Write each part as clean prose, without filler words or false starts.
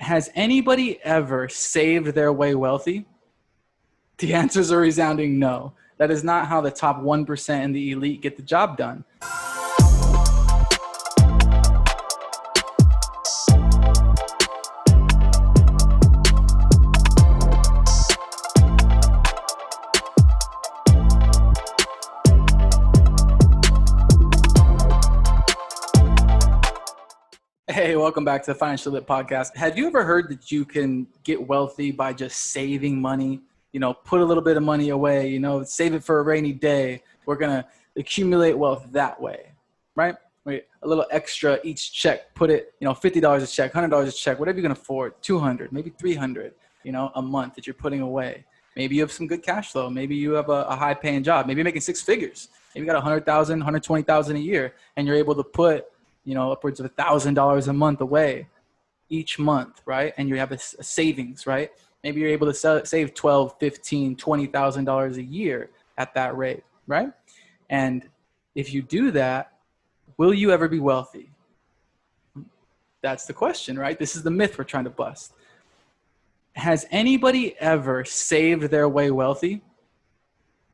Has anybody ever saved their way wealthy? The answer is a resounding no. That is not how the top 1% and the elite get the job done. Hey, welcome back to the Financially Lit Podcast. Have you ever heard that you can get wealthy by just saving money? Put a little bit of money away, save it for a rainy day. We're going to accumulate wealth that way, right? A little extra each check, put it, $50 a check, $100 a check, whatever you can afford, 200, maybe 300, a month that you're putting away. Maybe you have some good cash flow. Maybe you have a high paying job. Maybe you're making six figures. Maybe you got 100,000, 120,000 a year, and you're able to put upwards of $1,000 a month away each month, right? And you have a savings, right? Maybe you're able to save $12,000, $15,000, $20,000 a year at that rate, right? And if you do that, will you ever be wealthy? That's the question, right? This is the myth we're trying to bust. Has anybody ever saved their way wealthy?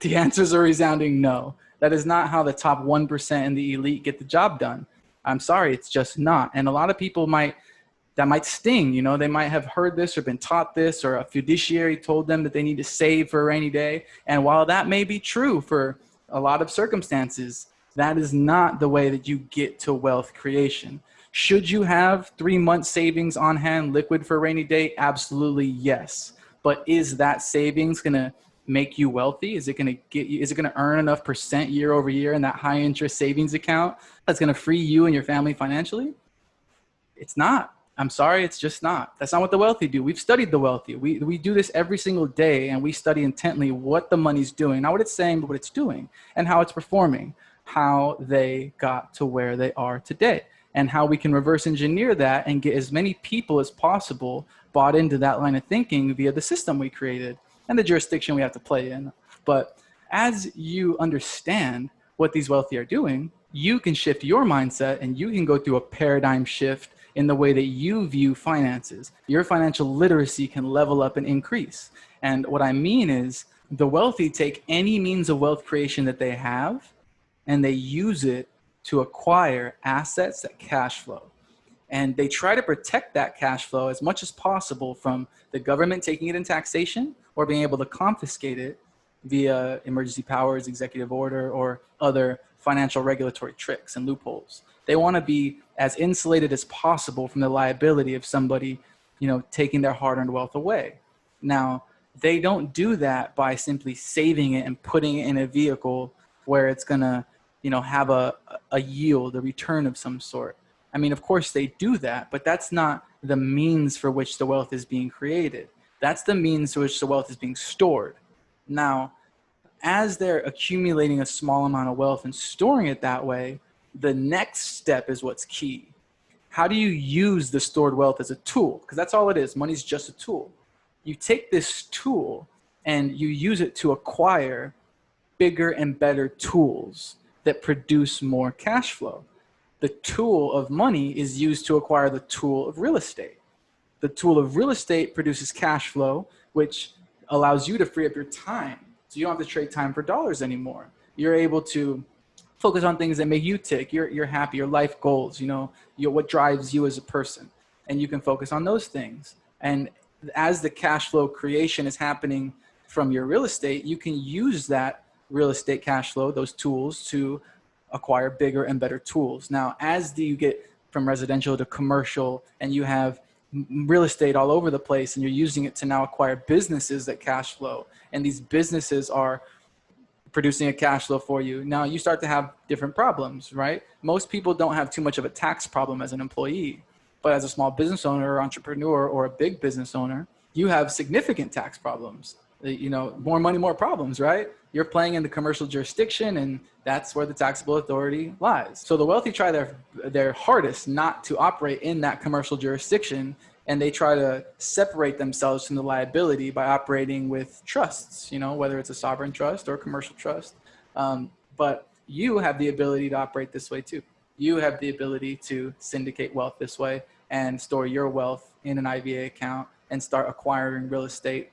The answer is a resounding no. That is not how the top 1% and the elite get the job done. I'm sorry, it's just not. And a lot of people that might sting, they might have heard this or been taught this, or a fiduciary told them that they need to save for a rainy day. And while that may be true for a lot of circumstances, that is not the way that you get to wealth creation. Should you have 3 months savings on hand liquid for a rainy day? Absolutely yes. But is that savings going to make you wealthy? Is it going to earn enough percent year over year in that high interest savings account that's going to free you and your family financially? It's not. I'm sorry, it's just not. That's not what the wealthy do. We've studied the wealthy. We do this every single day, and we study intently what the money's doing, not what it's saying, but what it's doing, and how it's performing, how they got to where they are today, and how we can reverse engineer that and get as many people as possible bought into that line of thinking via the system we created and the jurisdiction we have to play in. But as you understand what these wealthy are doing, you can shift your mindset and you can go through a paradigm shift in the way that you view finances. Your financial literacy can level up and increase. And what I mean is the wealthy take any means of wealth creation that they have and they use it to acquire assets that cash flow. And they try to protect that cash flow as much as possible from the government taking it in taxation or being able to confiscate it via emergency powers, executive order, or other financial regulatory tricks and loopholes. They want to be as insulated as possible from the liability of somebody, taking their hard-earned wealth away. Now, they don't do that by simply saving it and putting it in a vehicle where it's going to, have a yield, a return of some sort. I mean, of course they do that, but that's not the means for which the wealth is being created. That's the means to which the wealth is being stored. Now, as they're accumulating a small amount of wealth and storing it that way, the next step is what's key. How do you use the stored wealth as a tool? Because that's all it is. Money's just a tool. You take this tool and you use it to acquire bigger and better tools that produce more cash flow. The tool of money is used to acquire the tool of real estate. The tool of real estate produces cash flow, which allows you to free up your time. So you don't have to trade time for dollars anymore. You're able to focus on things that make you tick, your happy, your life goals, what drives you as a person. And you can focus on those things. And as the cash flow creation is happening from your real estate, you can use that real estate cash flow, those tools, to acquire bigger and better tools. Now, as you get from residential to commercial and you have real estate all over the place and you're using it to now acquire businesses that cash flow, and these businesses are producing a cash flow for you, now you start to have different problems, right? Most people don't have too much of a tax problem as an employee, but as a small business owner or entrepreneur or a big business owner, you have significant tax problems. More money, more problems, right? You're playing in the commercial jurisdiction, and that's where the taxable authority lies. So the wealthy try their hardest not to operate in that commercial jurisdiction, and they try to separate themselves from the liability by operating with trusts, whether it's a sovereign trust or a commercial trust. But you have the ability to operate this way too. You have the ability to syndicate wealth this way and store your wealth in an IVA account and start acquiring real estate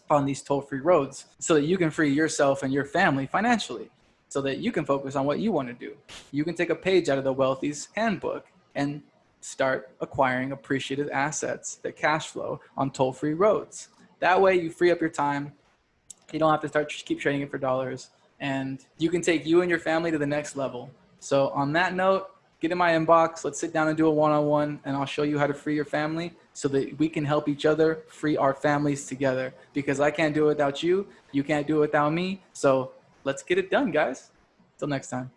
on these toll-free roads so that you can free yourself and your family financially, so that you can focus on what you want to do. You can take a page out of the Wealthy's handbook and start acquiring appreciative assets that cash flow on toll-free roads. That way you free up your time. You don't have to keep trading it for dollars, and you can take you and your family to the next level. So on that note, get in my inbox. Let's sit down and do a one-on-one, and I'll show you how to free your family so that we can help each other free our families together, because I can't do it without you. You can't do it without me. So let's get it done, guys. Till next time.